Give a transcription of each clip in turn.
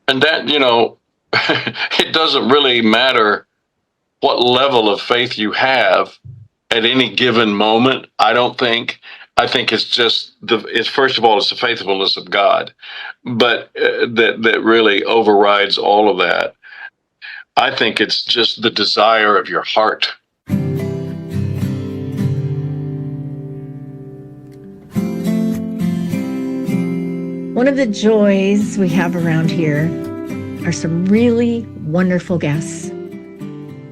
And that, it doesn't really matter what level of faith you have at any given moment. I don't think. I think it's just it's first of all, it's the faithfulness of God, but that really overrides all of that. I think it's just the desire of your heart. One of the joys we have around here are some really wonderful guests.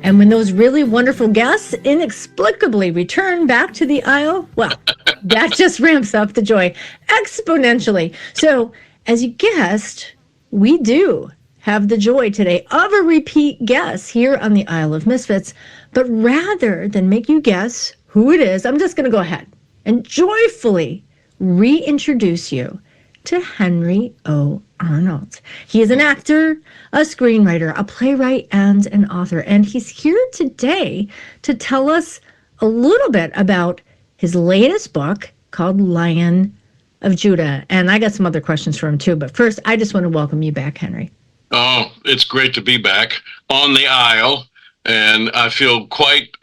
And when those really wonderful guests inexplicably return back to the aisle, well, that just ramps up the joy exponentially. So, as you guessed, we do have the joy today of a repeat guest here on the Isle of Misfits. But rather than make you guess who it is, I'm just going to go ahead and joyfully reintroduce you to Henry O. Arnold. He is an actor, a screenwriter, a playwright, and an author. And he's here today to tell us a little bit about his latest book called Lion of Judah. And I got some other questions for him too. But first, I just want to welcome you back, Henry. Oh, it's great to be back on the Isle. And I feel quite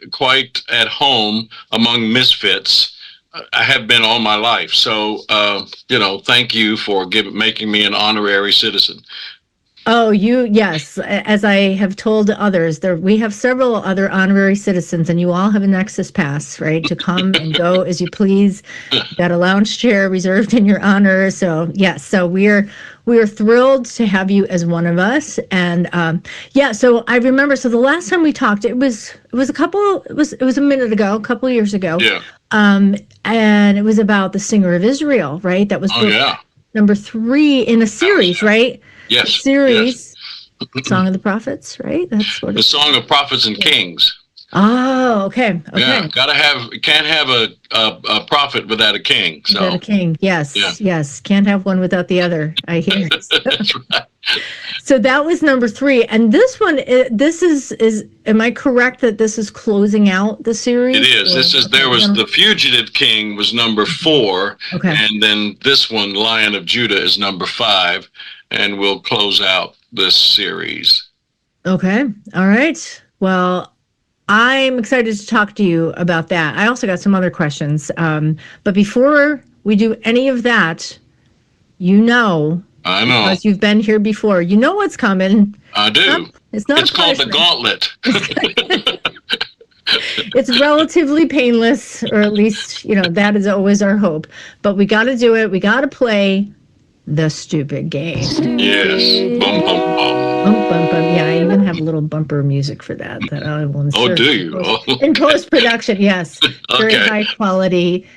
at home among misfits. I have been all my life. So, thank you for making me an honorary citizen. Oh, yes. As I have told others, we have several other honorary citizens, and you all have a Nexus pass, right, to come and go as you please. You've got a lounge chair reserved in your honor. So, yes, so we're thrilled to have you as one of us. And so I remember. So the last time we talked, it was a minute ago, a couple of years ago. Yeah. And it was about the Singer of Israel, right? That was number 3 in a series, right? Yes. Series, yes. Song of the Prophets, right? That's what the Song of Prophets and Kings. Oh, okay. Yeah, can't have a prophet without a king. So. Without a king, yes, yeah. Yes. Can't have one without the other, I hear. That's right. So that was number 3. And this one, this is am I correct that this is closing out the series? It is. There was The Fugitive King was number 4. Okay. And then this one, Lion of Judah, is number 5. And we'll close out this series. Okay. All right. Well, I'm excited to talk to you about that. I also got some other questions. But before we do any of that, I know. Because you've been here before. You know what's coming. I do. It's called the gauntlet. It's relatively painless, or at least, that is always our hope. But we got to do it. We got to play the stupid game. Yes. Bum, bum, bum. Bum, bum, bum. Yeah, I even have a little bumper music for that I will insert. Oh, do you? In post-production, yes. Very Okay. high quality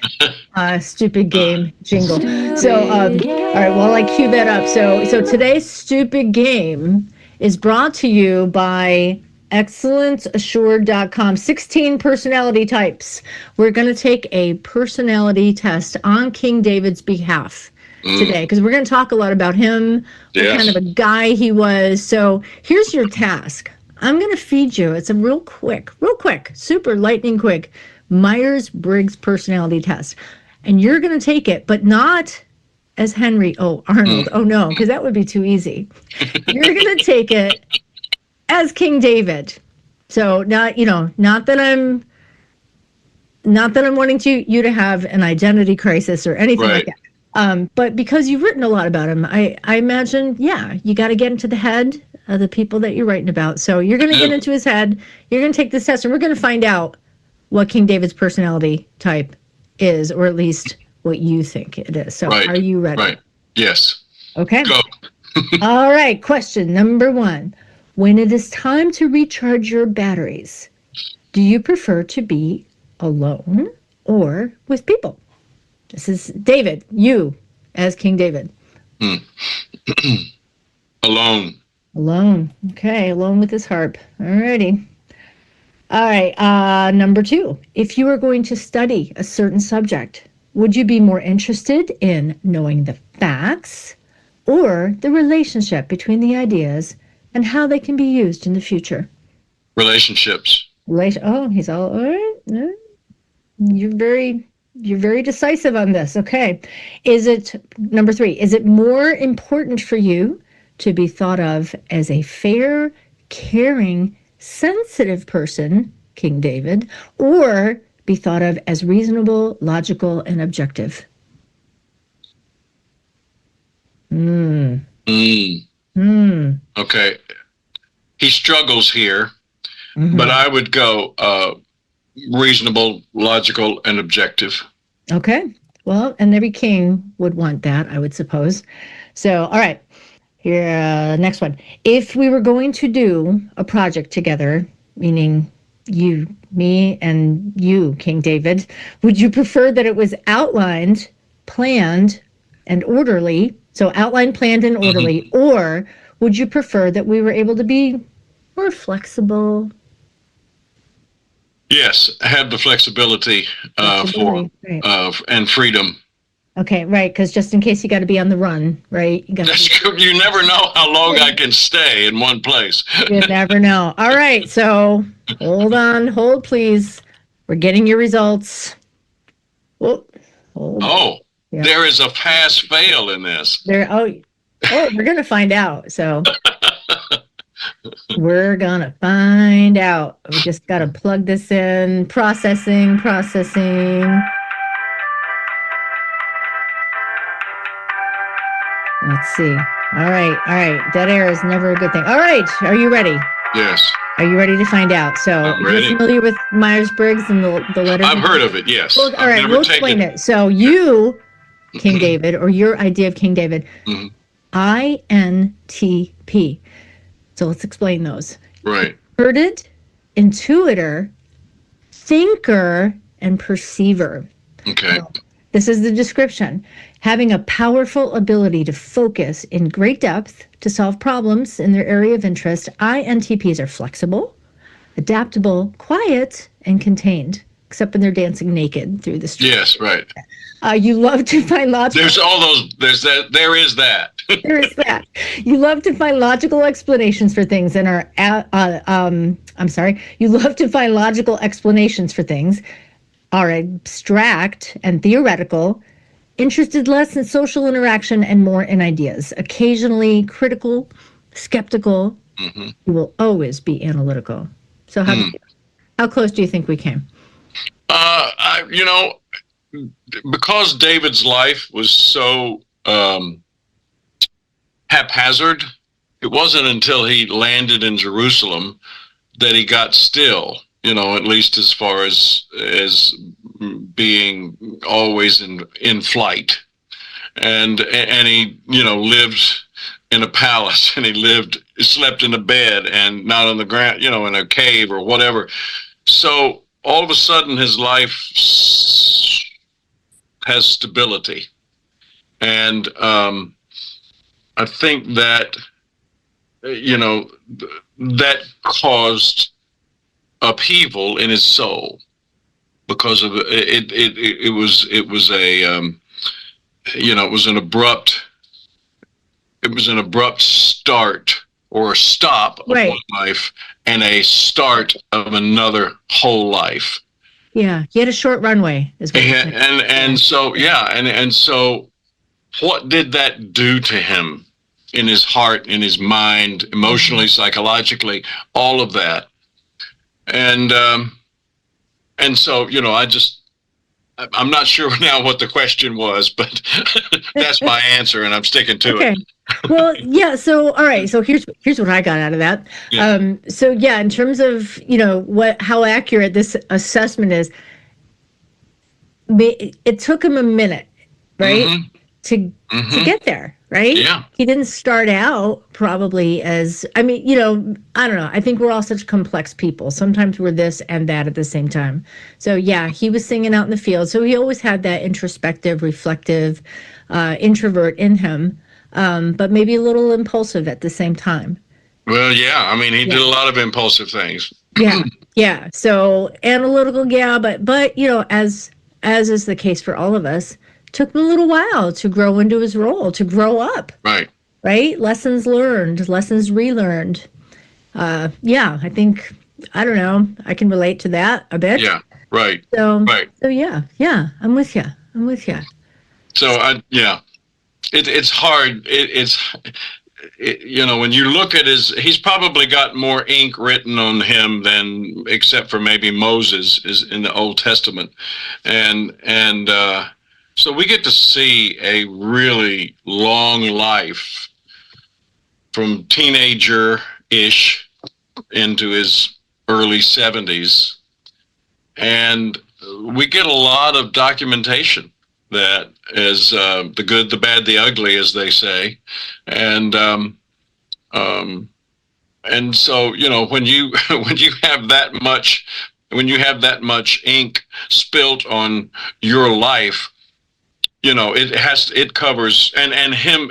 stupid game jingle. So, all right, while I cue that up. So today's stupid game is brought to you by excellenceassured.com. 16 personality types. We're going to take a personality test on King David's behalf today, because we're going to talk a lot about him, what kind of a guy he was. So here's your task. I'm going to feed you. It's a real quick, super lightning quick Myers-Briggs personality test. And you're going to take it, but not as Henry O. Arnold. Oh, no, because that would be too easy. You're going to take it as King David. So not that I'm wanting you to have an identity crisis or anything like that. But because you've written a lot about him, I imagine, you got to get into the head of the people that you're writing about. So you're going to get into his head. You're going to take this test, and we're going to find out what King David's personality type is, or at least what you think it is. So are you ready? Right. Yes. Okay. Go. All right. Question number 1. When it is time to recharge your batteries, do you prefer to be alone or with people? This is David, you as King David. Alone. Alone. Okay, alone with his harp. All righty. All right, number 2. If you were going to study a certain subject, would you be more interested in knowing the facts or the relationship between the ideas and how they can be used in the future? Relationships. Oh, he's all right. All right. You're very decisive on this. Okay. Number 3, is it more important for you to be thought of as a fair, caring, sensitive person, King David, or be thought of as reasonable, logical, and objective? Hmm. Okay. He struggles here, Mm-hmm. but I would go reasonable, logical, and objective. Okay. Well, and every king would want that, I would suppose. So, all right. Here, next one. If we were going to do a project together, meaning you, me, and you, King David, would you prefer that it was outlined, planned, and orderly? So, outlined, planned, and orderly, or would you prefer that we were able to be more flexible? Yes, have the flexibility for Right. and freedom. Okay, right, because just in case you got to be on the run, right? You got That's to. good. You never know how long I can stay in one place. You never know. All right, so hold on, hold please. We're getting your results. Whoop, hold. Oh, Yeah. there is a pass fail in this. There. Oh, we're gonna find out. So we're gonna find out. We just gotta plug this in. Processing. Let's see. All right. Dead air is never a good thing. All right, are you ready? Yes. Are you ready to find out? So I'm you're ready. familiar with Myers-Briggs and the letters? I've heard of it, yes. Well, all right, we'll explain it. So you, King David, or your idea of King David, INTP. So let's explain those. Right. Introverted, intuitor, thinker, and perceiver. Okay. This is the description. Having a powerful ability to focus in great depth to solve problems in their area of interest, INTPs are flexible, adaptable, quiet, and contained, except when they're dancing naked through the street. Yes, right. You love to find logical. There's all those. There's that. There is that. There is that. You love to find logical explanations for things and are. I'm sorry. You love to find logical explanations for things, are abstract and theoretical, interested less in social interaction and more in ideas. Occasionally critical, skeptical. You will always be analytical. So how close do you think we came? Because David's life was so haphazard, it wasn't until he landed in Jerusalem that he got still. At least as far as being always in flight, and he lived in a palace, and he slept in a bed and not on the ground, in a cave or whatever. So all of a sudden his life has stability, and I think that that caused upheaval in his soul because of it. It was an abrupt start or a stop of one life and a start of another whole life. Yeah, he had a short runway. So what did that do to him in his heart, in his mind, emotionally, psychologically, all of that? And so, I'm not sure now what the question was, but that's my answer, and I'm sticking to it. Well, yeah. So, all right. So here's what I got out of that. Yeah. In terms of how accurate this assessment is, it took him a minute, right, to get there. Right? Yeah. He didn't start out probably as, I don't know. I think we're all such complex people. Sometimes we're this and that at the same time. So yeah, he was singing out in the field. So he always had that introspective, reflective, introvert in him, but maybe a little impulsive at the same time. Well, yeah. He did a lot of impulsive things. Yeah. So analytical, yeah, but as is the case for all of us, took him a little while to grow into his role, to grow up. Right? Lessons learned, lessons relearned. I think, I don't know, I can relate to that a bit. Yeah, right. So yeah, I'm with you. So, it's hard. when you look at he's probably got more ink written on him than, except for maybe Moses is in the Old Testament. And so we get to see a really long life from teenager-ish into his early 70s. And we get a lot of documentation that is the good, the bad, the ugly, as they say. And and so, when you when you have that much ink spilt on your life, it covers, and him,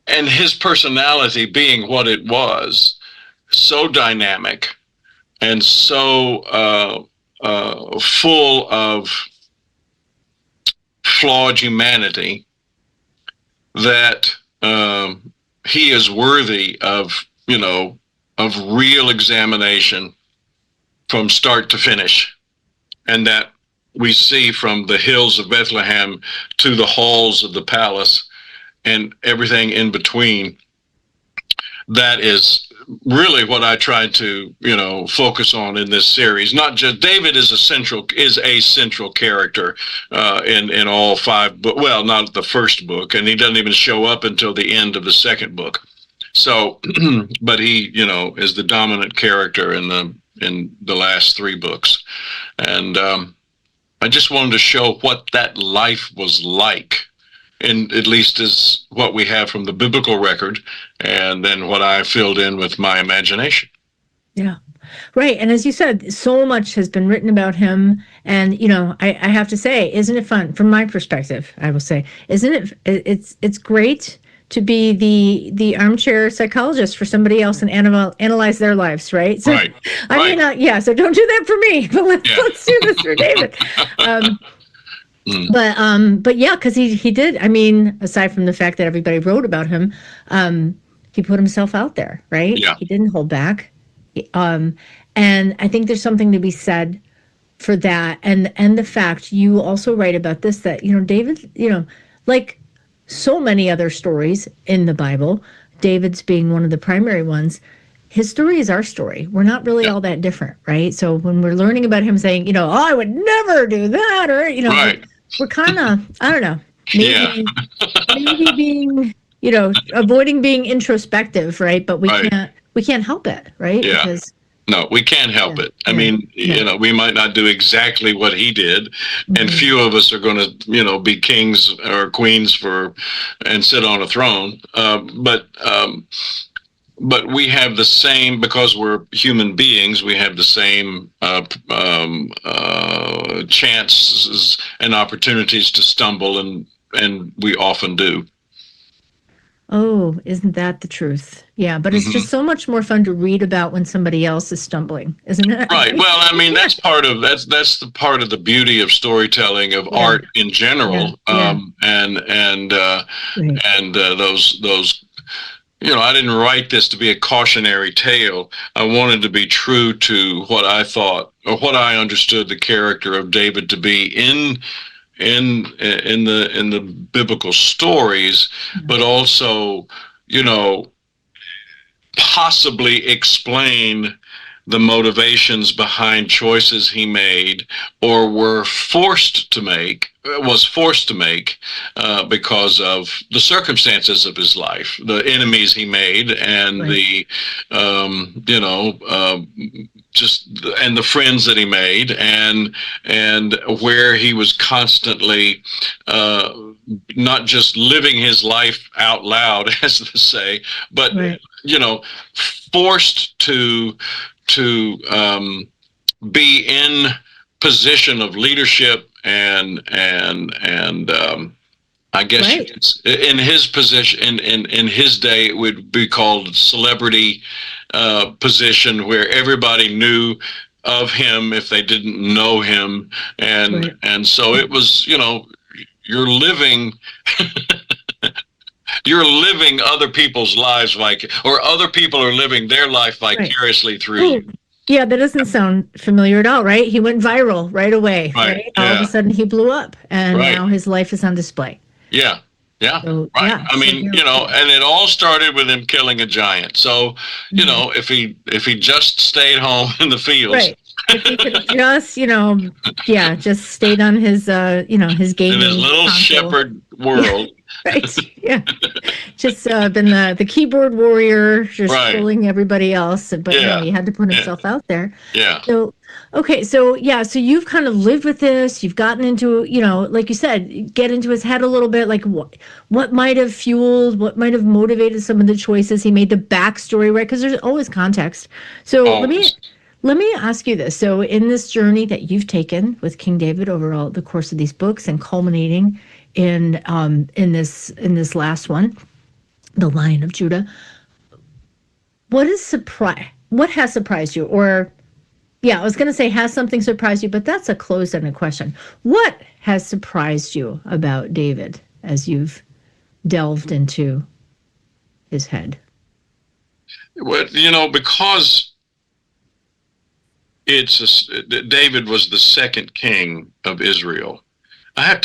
and his personality being what it was, so dynamic and so full of flawed humanity, that he is worthy of real examination from start to finish. And that we see from the hills of Bethlehem to the halls of the palace and everything in between. That is really what I tried to, focus on in this series. Not just David is a central character in all five, but well, not the first book, and he doesn't even show up until the end of the second book. So, but he, is the dominant character in the last three books, and I just wanted to show what that life was like, and at least is what we have from the biblical record, and then what I filled in with my imagination. Yeah. Right. And as you said, so much has been written about him. And, I have to say, isn't it fun from my perspective? I will say, isn't it's great to be the armchair psychologist for somebody else and analyze their lives, right? So, Right. I mean, so don't do that for me, but let's do this for David. But yeah, because he did. I mean, aside from the fact that everybody wrote about him, he put himself out there, right? Yeah. He didn't hold back. And I think there's something to be said for that. And the fact you also write about this, that, David, like so many other stories in the Bible, David's being one of the primary ones, his story is our story. We're not really all that different, right? So when we're learning about him saying, I would never do that, or, Right. we're kind of, I don't know, maybe being, avoiding being introspective, right? But we can't help it, right? Yeah. Because no, we can't help it. I mean, we might not do exactly what he did, and few of us are going to, be kings or queens and sit on a throne. But we have the same, because we're human beings, we have the same chances and opportunities to stumble, and we often do. Oh, isn't that the truth? Yeah, but it's just so much more fun to read about when somebody else is stumbling, isn't it? Right. Well, I mean, that's the part of the beauty of storytelling, of art in general, and those. I didn't write this to be a cautionary tale. I wanted to be true to what I thought, or what I understood the character of David to be in the biblical stories, but also, possibly explain the motivations behind choices he made, or was forced to make, because of the circumstances of his life, the enemies he made, and and the friends that he made, and where he was constantly not just living his life out loud, as they say, but forced to be in position of leadership, and I guess in his position, in his day, it would be called celebrity position, where everybody knew of him if they didn't know him, and so it was, you're living you're living other people's lives, or other people are living their life vicariously through you. Yeah, that doesn't sound familiar at all, right? He went viral right away. Right? All of a sudden he blew up, and now his life is on display. Yeah. Yeah. So Right. yeah, I so mean, here, and it all started with him killing a giant. So, mhm. if he just stayed home in the fields Right. If he could have just, yeah, just stayed on his, his in his gaming little console. shepherd Yeah, world. right. Yeah. Just been the keyboard warrior, just Right. fooling everybody else. But no, Yeah. he had to put Yeah. himself out there. Yeah. So, okay. So, yeah. So you've kind of lived with this. You've gotten into, like you said, get into his head a little bit, like what might have fueled, what might have motivated some of the choices he made, the backstory, right? Because there's always context. So Always. let me ask you this. So, in this journey that you've taken with King David over all the course of these books and culminating in this last one, the Lion of Judah, what has surprised you? Or yeah, I was going to say has something surprised you, but that's a closed-ended question. What has surprised you about David as you've delved into his head? Well, because David was the second king of Israel. I have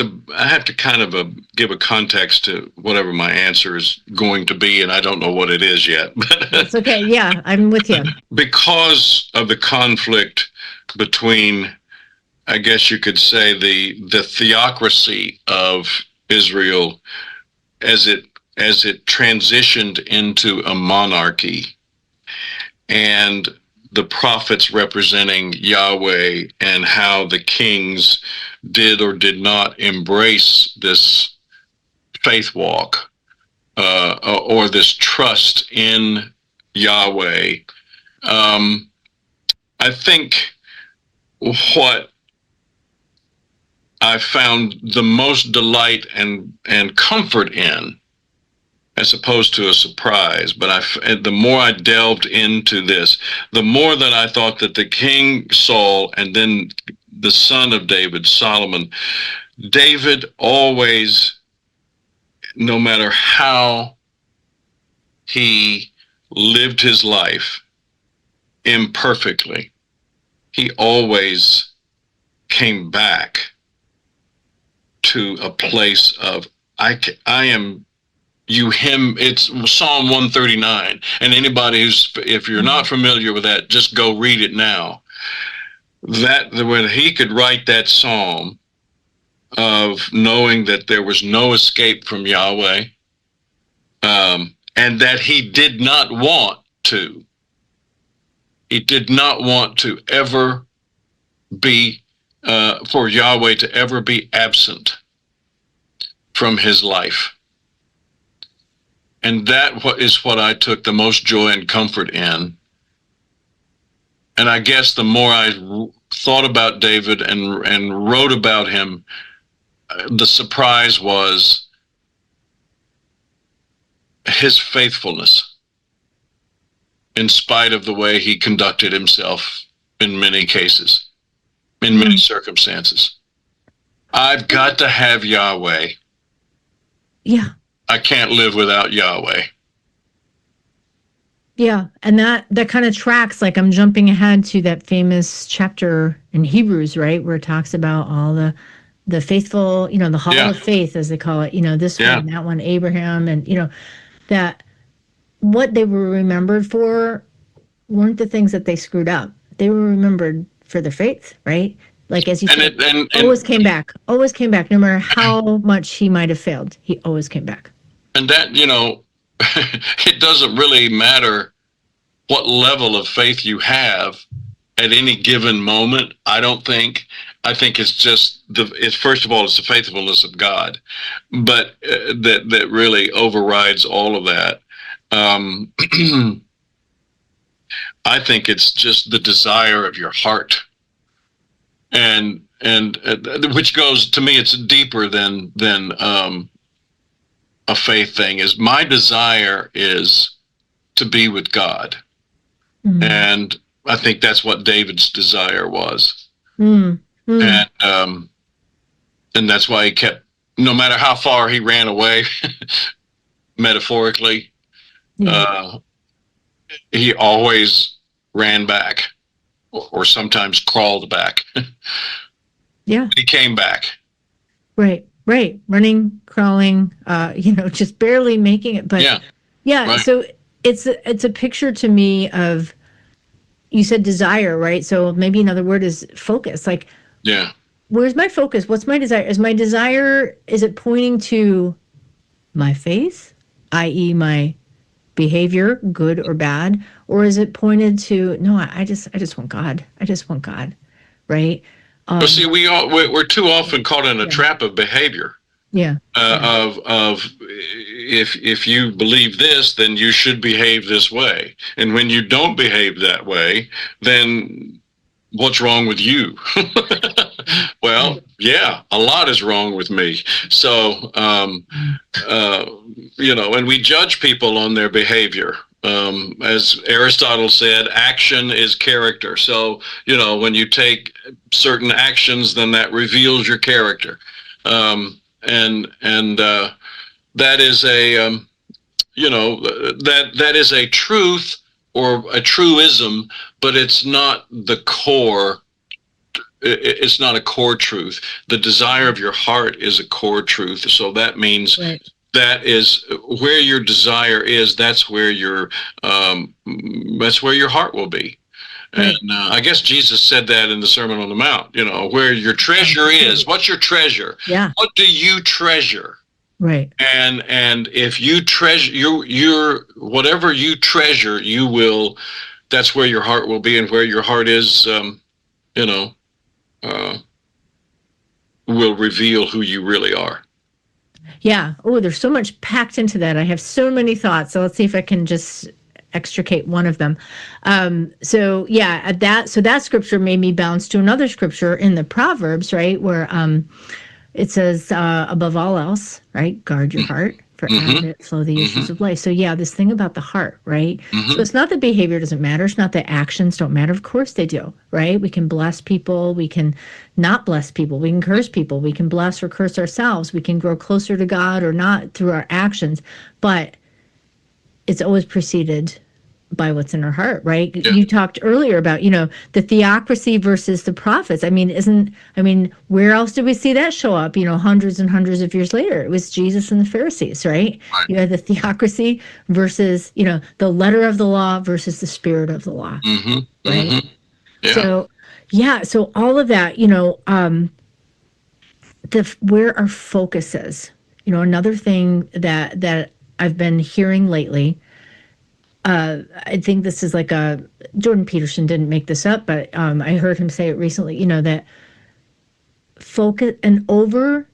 to kind of give a context to whatever my answer is going to be, and I don't know what it is yet. But That's okay. Yeah, I'm with you. because of the conflict between, I guess you could say, the theocracy of Israel as it transitioned into a monarchy, and the prophets representing Yahweh, and how the kings did or did not embrace this faith walk, or this trust in Yahweh. Um, I think what I found the most delight and comfort in, as opposed to a surprise. But the more I delved into this, the more that I thought that the King Saul and then the son of David, Solomon, David always, no matter how he lived his life imperfectly, he always came back to a place of I am you him. It's Psalm 139, and anybody if you're not familiar with that, just go read it now. That when he could write that psalm of knowing that there was no escape from Yahweh, and that he did not want to ever be for Yahweh to ever be absent from his life. And that is what I took the most joy and comfort in. And I guess the more I thought about David and wrote about him, the surprise was his faithfulness, in spite of the way he conducted himself in many cases, in many circumstances. I've got to have Yahweh. Yeah. I can't live without Yahweh. Yeah, and that kind of tracks, like I'm jumping ahead to that famous chapter in Hebrews, right, where it talks about all the faithful, the hall Yeah. of faith, as they call it, this Yeah. one, that one, Abraham, and that what they were remembered for weren't the things that they screwed up. They were remembered for their faith, right? Like as you And said, it and always came back, no matter how much he might have failed, he always came back. and that, it doesn't really matter what level of faith you have at any given moment. I don't think. I think it's just it's first of all, it's the faithfulness of God, but that really overrides all of that. Um, I think it's just the desire of your heart, and which goes, to me, it's deeper than a faith thing. Is my desire is to be with God. And I think that's what David's desire was. And that's why he kept, no matter how far he ran away, metaphorically, he always ran back, or sometimes crawled back. Yeah. He came back. Right. Right. Running, crawling, just barely making it. But Yeah, yeah, right. so it's a picture to me of, you said desire, right? So maybe another word is focus. Like, Yeah. where's my focus? What's my desire? Is my desire, is it pointing to my faith, i.e., my behavior, good or bad? Or is it pointed to, no, I just want God. I just want God, right? But see, we're too often caught in a Yeah. trap of behavior. Yeah. Yeah. Of if you believe this, then you should behave this way, and when you don't behave that way, then what's wrong with you? Well, Right. yeah, a lot is wrong with me. So, uh, and we judge people on their behavior. As Aristotle said, action is character. So, when you take certain actions, then that reveals your character. And that is that is a truth or a truism, but it's not the core. It's not a core truth. The desire of your heart is a core truth. So that means Right. that is where your desire is. That's where your heart will be. And Right. I guess Jesus said that in the Sermon on the Mount. Where your treasure is. What's your treasure? Yeah. What do you treasure? Right. And if you treasure your whatever you treasure, you will. That's where your heart will be, and where your heart is, you know, uh, will reveal who you really are. Yeah. Oh, there's so much packed into that. I have so many thoughts. So let's see if I can just extricate one of them. So yeah, that scripture made me bounce to another scripture in the Proverbs, right? Where it says, above all else, right? Guard your heart, for out of Mm-hmm. it flow the issues Mm-hmm. of life. So yeah, this thing about the heart, right? So Mm-hmm. it's not that behavior doesn't matter. It's not that actions don't matter. Of course they do, right? We can bless people. We can not bless people. We can curse people. We can bless or curse ourselves. We can grow closer to God or not through our actions. But it's always preceded by what's in our heart, right? Yeah. You talked earlier about, the theocracy versus the prophets. Where else did we see that show up, hundreds and hundreds of years later? It was Jesus and the Pharisees, right? Right. You had the theocracy versus, the letter of the law versus the spirit of the law, Mm-hmm. right? Mm-hmm. Yeah. So, yeah, so all of that, where our focus is, another thing that I've been hearing lately. I think this is like Jordan Peterson didn't make this up, but I heard him say it recently. That focus an over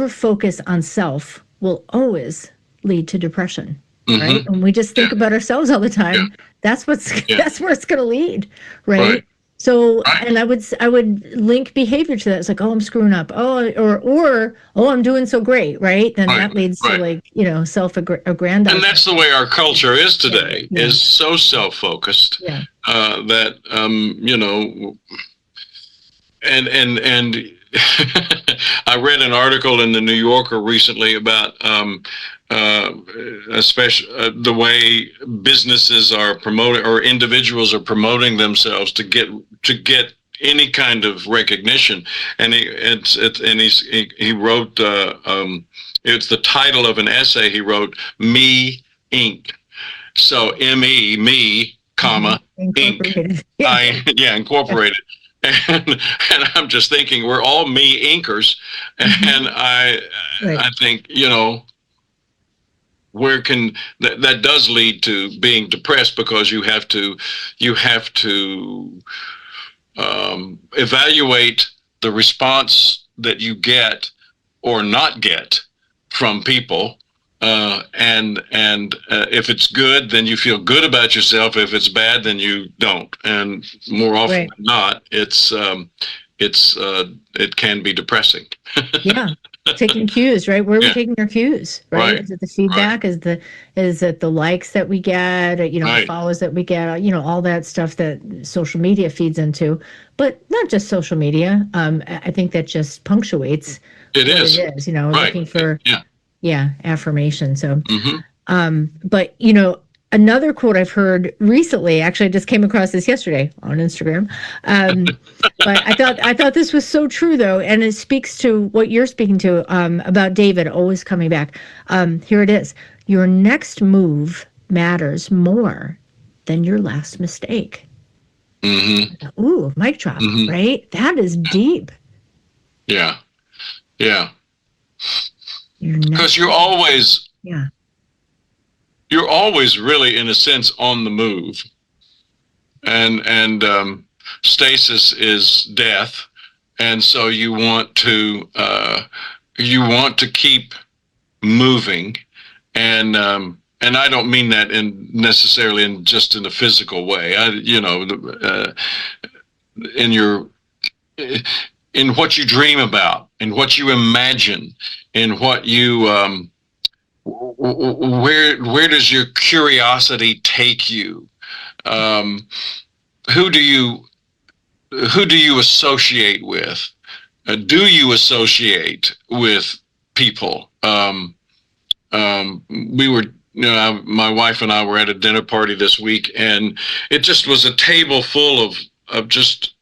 focus on self will always lead to depression, right? Mm-hmm. When we just think Yeah. about ourselves all the Yeah. time, that's Yeah. that's where it's going to lead, right? Right. So, Right. and I would link behavior to that. It's like, oh, I'm screwing up. Oh, or oh, I'm doing so great, right? Then Right. that leads to, Right. like, And self-aggrandizement. that's the way our culture is today. Yeah. Is so self-focused Yeah. that and I read an article in the New Yorker recently about especially the way businesses are promoting or individuals are promoting themselves to get any kind of recognition, and he wrote it's the title of an essay he wrote, Me Inc. So me, comma, Inc. Incorporated. Yeah. Incorporated. And I'm just thinking we're all me inkers, and I Right. think where can that does lead to being depressed, because you have to evaluate the response that you get or not get from people, and if it's good, then you feel good about yourself. If it's bad, then you don't. And more often Right. than not, it can be depressing. Yeah. Taking cues, right? Where are we Yeah. taking our cues, right? Right. Is it the feedback? Is it the likes that we get, the Right. follows that we get, all that stuff that social media feeds into, but not just social media. I think that just punctuates It what is. it is, Right. looking for, Yeah. affirmation. So, Mm-hmm. but another quote I've heard recently, actually, I just came across this yesterday on Instagram. But I thought this was so true though, and it speaks to what you're speaking to about David always coming back. Here it is: your next move matters more than your last mistake. Mm-hmm. Ooh, mic drop, Mm-hmm. right? That is deep. Yeah. Yeah. Your Because next, yeah, you're always really, in a sense, on the move, and stasis is death, and so you want to keep moving, and I don't mean that in necessarily in just in a physical way. In your in what you dream about, in what you imagine, in what you where does your curiosity take you? Um, who do you who do you associate with? Do you associate with people? We were, my wife and I were at a dinner party this week, and it just was a table full of just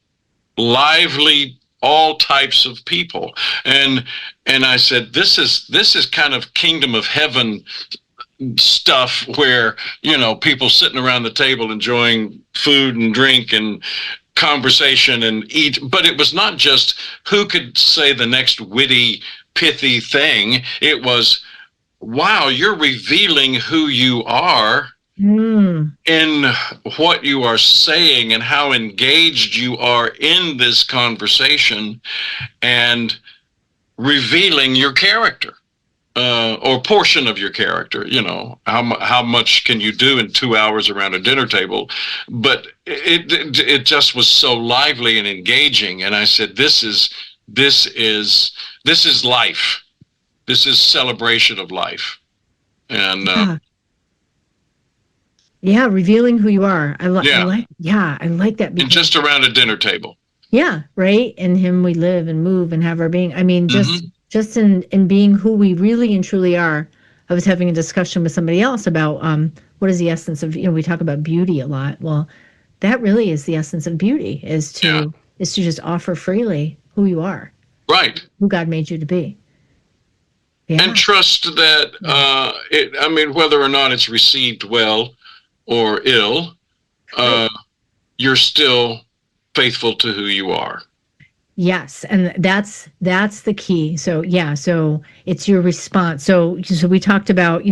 lively, all types of people, and I said, this is kind of kingdom of heaven stuff where people sitting around the table enjoying food and drink and conversation and eat, but it was not just who could say the next witty pithy thing. It was, wow, you're revealing who you are in what you are saying and how engaged you are in this conversation, and revealing your character, or portion of your character. How much can you do in 2 hours around a dinner table? But it just was so lively and engaging, and I said, this is this is life. This is celebration of life, and yeah, yeah, revealing who you are. I yeah, like, yeah, I like that and because just around a dinner table. yeah, right. In Him we live and move and have our being. I mean, Mm-hmm. just in being who we really and truly are. I was having a discussion with somebody else about what is the essence of, we talk about beauty a lot. Well, that really is the essence of beauty, Yeah, is to just offer freely who you are, right. who God made you to be. And Yeah. trust that Yeah. I mean, whether or not it's received well or ill, Right. uh, you're still faithful to who you are. Yes, and that's the key. So yeah, so it's your response. So we talked about,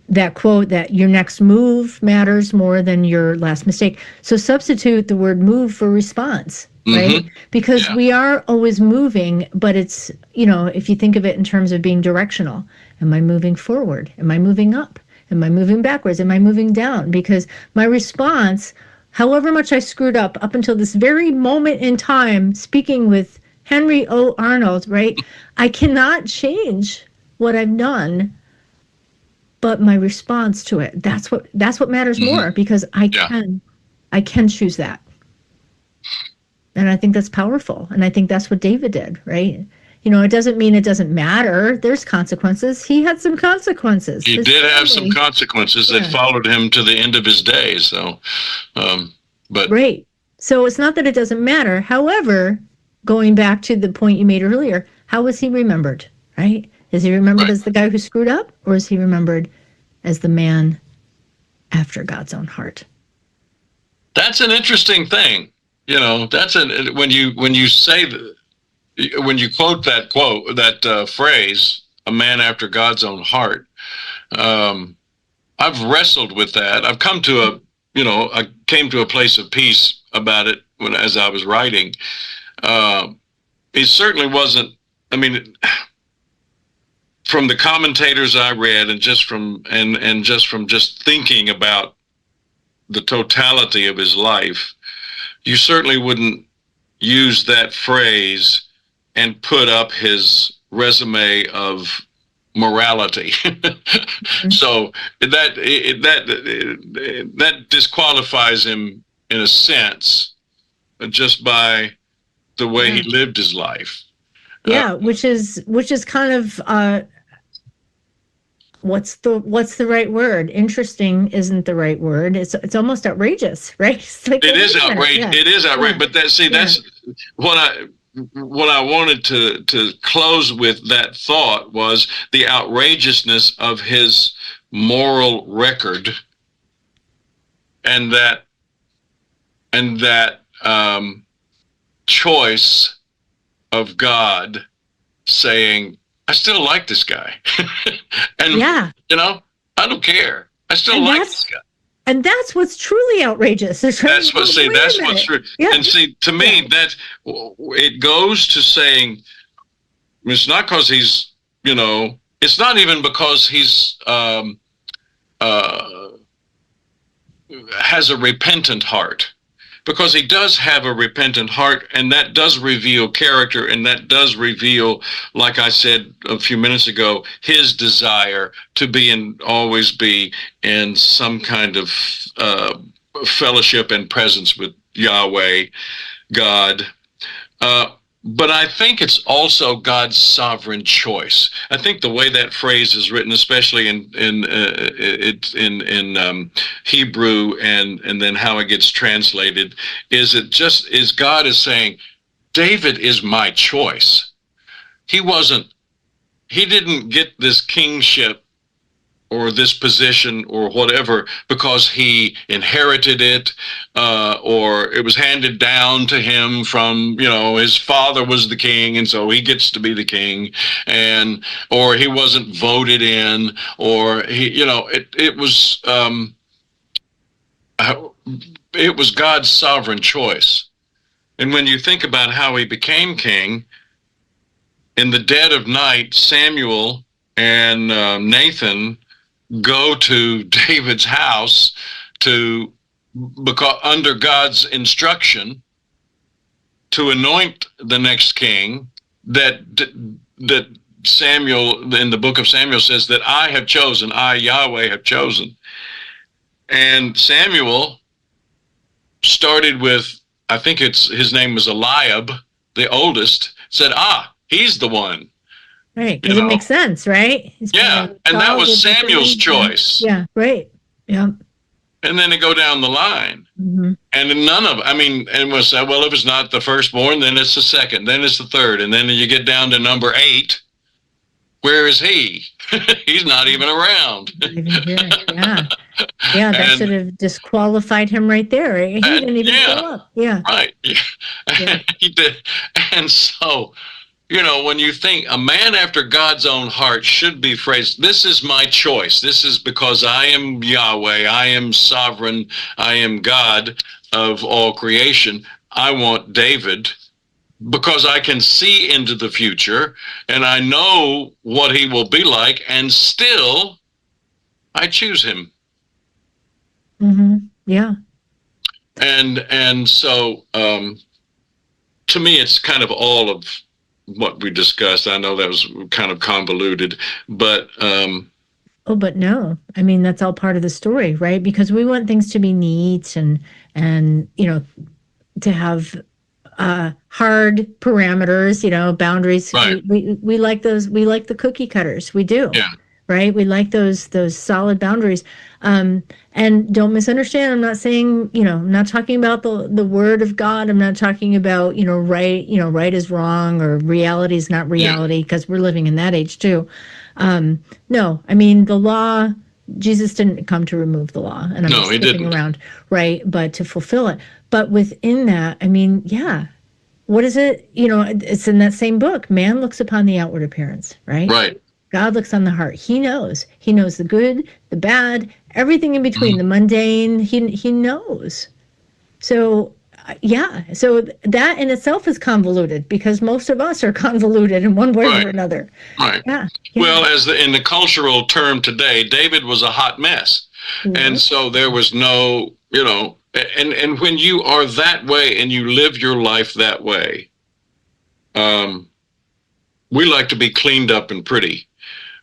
that quote that your next move matters more than your last mistake. So substitute the word move for response, right? Mm-hmm. Because Yeah, we are always moving, but it's, if you think of it in terms of being directional, am I moving forward? Am I moving up? Am I moving backwards? Am I moving down? Because my response, however much I screwed up until this very moment in time, speaking with Henry O. Arnold, right? I cannot change what I've done, but my response to it, that's what matters mm-hmm. more, because Yeah, I can choose that. And I think that's powerful, and I think that's what David did, right? It doesn't mean it doesn't matter. There's consequences. He had some consequences. he His did have some family. consequences that Yeah. followed him to the end of his days. So, um, but Right. So it's not that it doesn't matter. However, going back to the point you made earlier, how was he remembered? Right? Is he remembered right, as the guy who screwed up, or is he remembered as the man after God's own heart? that's an interesting thing. That's when you say that, when you quote that phrase, "a man after God's own heart." Um, I've wrestled with that. I came to a place of peace about it as I was writing. Uh, it certainly wasn't. I mean, from the commentators I read, and just from just thinking about the totality of his life, you certainly wouldn't use that phrase and put up his resume of morality. So that disqualifies him in a sense, just by the way he Yeah. lived his life. Uh, Yeah, which is kind of what's the right word? Interesting isn't the right word. It's almost outrageous, right? It's like, It well, is wait a minute. outrageous. Yeah. It is outrageous. Yeah. But that's what I wanted to close with. That thought was the outrageousness of his moral record, and that choice of God saying, "I still like this guy," and Yeah. I don't care. I still And like that's this guy. and that's what's truly outrageous. It's right. That's what Well, see. wait a That's what's minute. true. Yeah. And see, to me, that it goes to saying it's not because he's, it's not even because he's uh, has a repentant heart, because he does have a repentant heart, and that does reveal character, and that does reveal, like I said a few minutes ago, his desire to be and always be in some kind of fellowship and presence with Yahweh, God. Uh, but I think it's also God's sovereign choice. I think the way that phrase is written, especially in Hebrew, and then how it gets translated, is God is saying, David is my choice. He didn't get this kingship or this position or whatever because he inherited it, or it was handed down to him from, his father was the king and so he gets to be the king, or he wasn't voted in, or it was God's sovereign choice. And when you think about how he became king, in the dead of night, Samuel and Nathan go to David's house because under God's instruction to anoint the next king, that Samuel in the book of Samuel says that I have chosen, I Yahweh have chosen. And Samuel started with, I think his name was Eliab, the oldest, said, he's the one. Right, because it makes sense, right? Yeah, and that was Samuel's choice. Yeah, right. Yeah. And then they go down the line. Mm-hmm. And and we'll say, well, if it's not the firstborn, then it's the second, then it's the third. And then you get down to number 8. Where is he? He's not even around. Not even here. Yeah. Yeah, that should have disqualified him right there. He didn't even show up. Yeah. Right. Yeah. He did. And so, when you think a man after God's own heart should be phrased, this is my choice. This is because I am Yahweh. I am sovereign. I am God of all creation. I want David because I can see into the future and I know what he will be like, and still I choose him. Mm-hmm. Yeah. And so to me, it's kind of all of what we discussed. I know that was kind of convoluted, but but no, that's all part of the story, right? Because we want things to be neat and to have hard parameters, boundaries. Right. We like those. We like the cookie cutters. We do. Yeah. Right. We like those solid boundaries. And don't misunderstand. I'm not saying, I'm not talking about the word of God. I'm not talking about, right is wrong or reality is not reality, because we're living in that age too. No, the law, Jesus didn't come to remove the law, and I'm skipping around, right? But to fulfill it. But within that, yeah. What is it? It's in that same book. Man looks upon the outward appearance, right? Right. God looks on the heart. He knows the good, the bad, everything in between, the mundane. He knows. So, so that in itself is convoluted, because most of us are convoluted in one way or another. Right. Yeah. Well, in the cultural term today, David was a hot mess. Mm-hmm. And so there was no, and when you are that way and you live your life that way, we like to be cleaned up and pretty,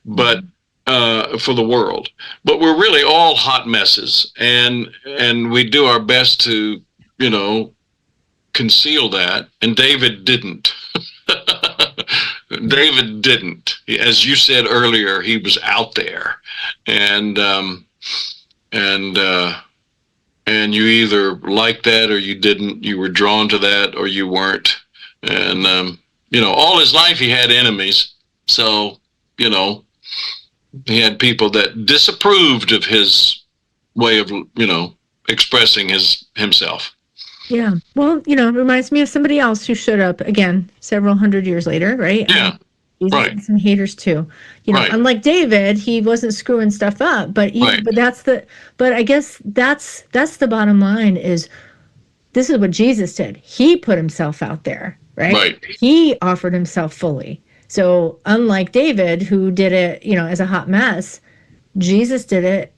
but for the world. But we're really all hot messes, and we do our best to, conceal that. And David didn't. David didn't. As you said earlier, he was out there, and and and you either liked that or you didn't. You were drawn to that or you weren't. And all his life he had enemies. So he had people that disapproved of his way of expressing himself. Yeah. Well, it reminds me of somebody else who showed up again several hundred years later, right? Yeah. He's Right. some haters too. Right. Unlike David, he wasn't screwing stuff up, but Right. but I guess that's the bottom line is this is what Jesus did. He put himself out there, right? Right. He offered himself fully. So unlike David, who did it, as a hot mess, Jesus did it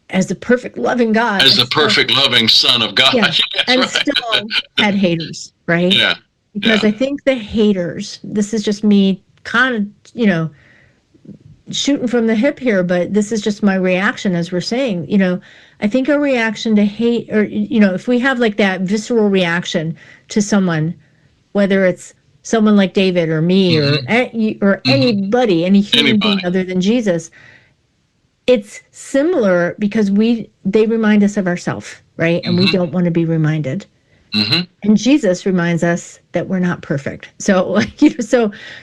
as the perfect loving God. As the perfect loving Son of God. Yeah. That's And right. still had haters, right? Yeah. Because I think the haters, this is just me kind of, shooting from the hip here, but this is just my reaction as we're saying, I think our reaction to hate, or, if we have like that visceral reaction to someone, whether it's someone like David or me or anybody, any human being other than Jesus, it's similar because they remind us of ourselves, right? And we don't want to be reminded. And Jesus reminds us that we're not perfect. So,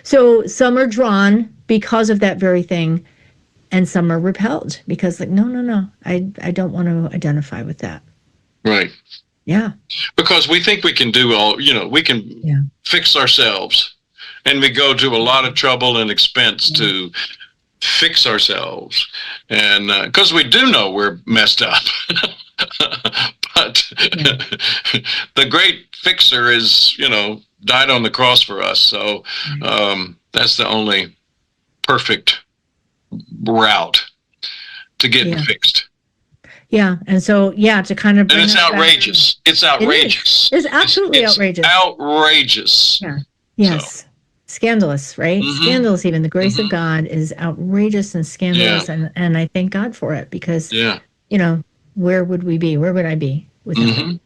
so some are drawn because of that very thing, and some are repelled because, like, no, I don't want to identify with that. Right. Yeah. Because we think we can do we can fix ourselves, and we go to a lot of trouble and expense to fix ourselves, and because we do know we're messed up. But the great fixer is, died on the cross for us. So that's the only perfect route to getting fixed. Yeah. And so, to kind of bring and it's outrageous. It's outrageous. It's absolutely outrageous. Outrageous. Yeah. Yes. So. Scandalous, right? Scandalous. Even the grace of God is outrageous and scandalous. Yeah. And I thank God for it because, where would we be? Where would I be without it?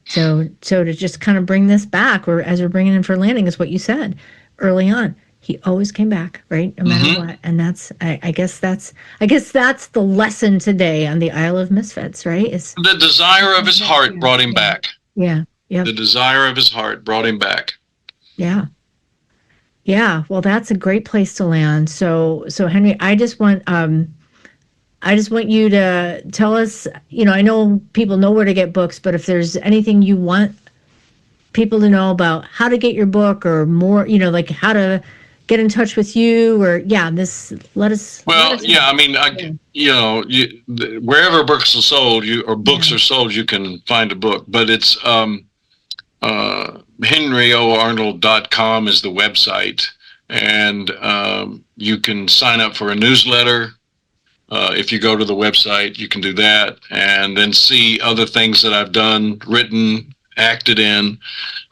So to just kind of bring this back, or as we're bringing in for landing, is what you said early on. He always came back, right? No matter what. And that's, I guess that's the lesson today on the Isle of Misfits, right? It's the desire of his heart brought him back. Yeah. Yeah. The desire of his heart brought him back. Yeah. Yeah. Well, that's a great place to land. So Henry, I just want you to tell us, I know people know where to get books, but if there's anything you want people to know about how to get your book or more, like how to get in touch with you or, let us. Well, I mean, wherever books are sold, are sold, you can find a book, but it's everyonearnold.com is the website, and you can sign up for a newsletter. If you go to the website, you can do that and then see other things that I've done, written, acted in.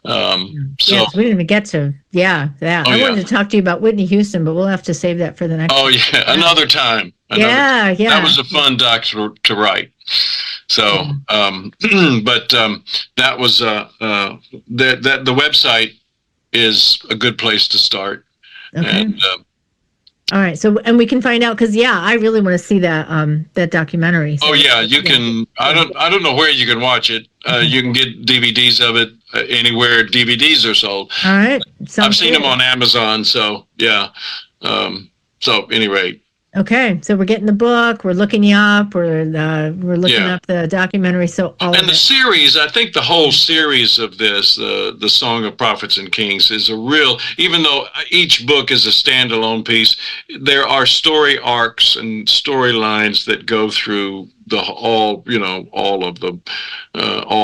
So we didn't even get to that. I wanted to talk to you about Whitney Houston, but we'll have to save that for the next. Another time. That was a fun doc to write. So, but that was the website is a good place to start. Okay. And, all right. So, and we can find out because I really want to see that documentary. So you can. I don't know where you can watch it. You can get DVDs of it anywhere DVDs are sold. All right. I've seen them on Amazon. So so anyway. Okay, so we're getting the book. We're looking you up. We're looking up the documentary. So the series, I think the whole series of this, the Song of Prophets and Kings, is a real. Even though each book is a standalone piece, there are story arcs and storylines that go through all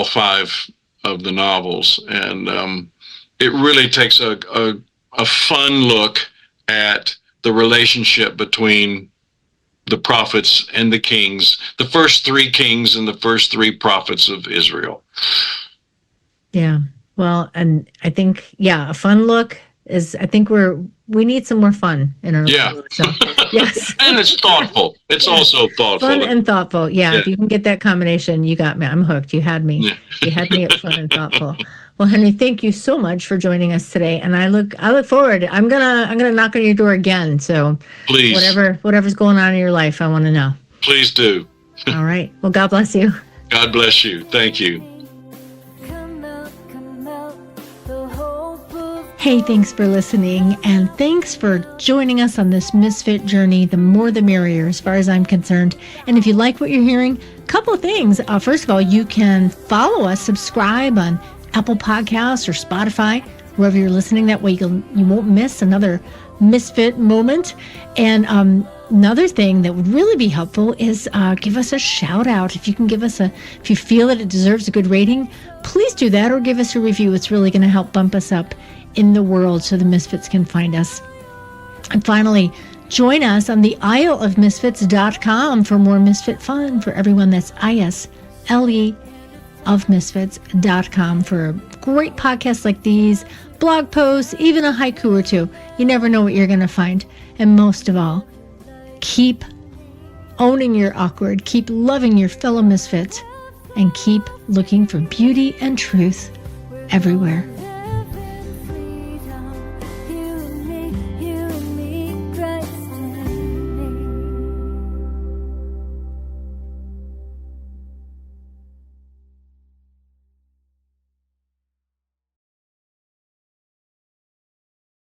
five of the novels, and it really takes a fun look at the relationship between the prophets and the kings, the first three kings and the first three prophets of Israel. Yeah. Well, and I think, a fun look is, I think we need some more fun in our life. So, yes. And it's thoughtful. It's also thoughtful. Fun and thoughtful. Yeah. If you can get that combination, you got me. I'm hooked. You had me. You had me at fun and thoughtful. Well, Henry, thank you so much for joining us today, and I look forward. I'm gonna knock on your door again. So, Please, whatever's going on in your life, I want to know. please do. All right. Well, God bless you. God bless you. Thank you. Hey, thanks for listening, and thanks for joining us on this Misfit journey. The more the merrier, as far as I'm concerned. And if you like what you're hearing, a couple of things. First of all, you can follow us, subscribe on Apple Podcasts or Spotify, wherever you're listening. That way you won't miss another Misfit moment. And another thing that would really be helpful is give us a shout out. If you can if you feel that it deserves a good rating, please do that, or give us a review. It's really going to help bump us up in the world so the Misfits can find us. And finally, join us on the isleofmisfits.com for more Misfit fun for everyone. That's ISLE of misfits.com for great podcasts like these, blog posts, even a haiku or two. You never know what you're going to find. And most of all, keep owning your awkward, keep loving your fellow misfits, and keep looking for beauty and truth everywhere.